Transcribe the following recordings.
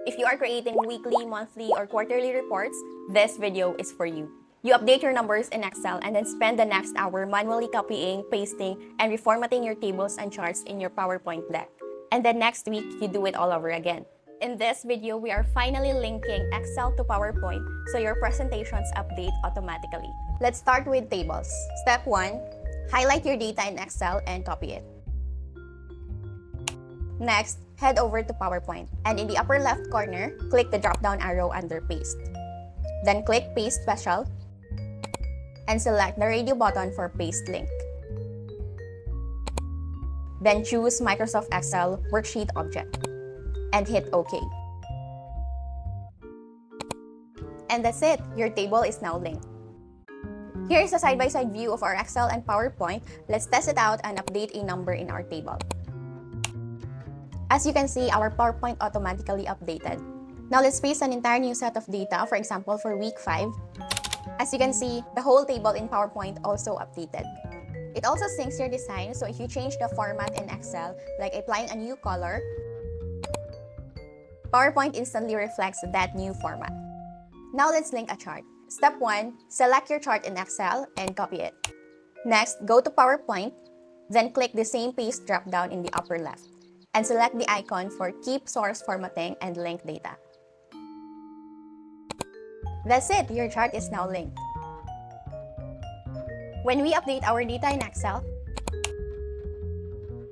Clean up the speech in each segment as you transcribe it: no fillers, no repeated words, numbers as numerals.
If you are creating weekly, monthly, or quarterly reports, this video is for you. You update your numbers in Excel and then spend the next hour manually copying, pasting, and reformatting your tables and charts in your PowerPoint deck. And then next week, you do it all over again. In this video, we are finally linking Excel to PowerPoint so your presentations update automatically. Let's start with tables. Step 1, highlight your data in Excel and copy it. Next, head over to PowerPoint, and in the upper left corner, click the drop-down arrow under Paste. Then click Paste Special, and select the radio button for Paste Link. Then choose Microsoft Excel Worksheet Object, and hit OK. And that's it, your table is now linked. Here is a side-by-side view of our Excel and PowerPoint. Let's test it out and update a number in our table. As you can see, our PowerPoint automatically updated. Now let's paste an entire new set of data, for example, for week 5. As you can see, the whole table in PowerPoint also updated. It also syncs your design, so if you change the format in Excel, like applying a new color, PowerPoint instantly reflects that new format. Now let's link a chart. Step 1, select your chart in Excel and copy it. Next, go to PowerPoint, then click the same paste drop-down in the upper left, and select the icon for Keep Source Formatting and Link Data. That's it, your chart is now linked. When we update our data in Excel,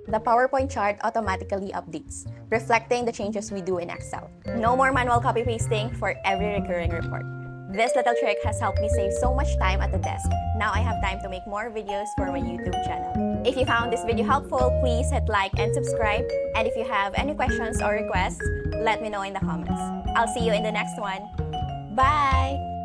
the PowerPoint chart automatically updates, reflecting the changes we do in Excel. No more manual copy-pasting for every recurring report. This little trick has helped me save so much time at the desk. Now I have time to make more videos for my YouTube channel. If you found this video helpful, please hit like and subscribe. And if you have any questions or requests, let me know in the comments. I'll see you in the next one. Bye!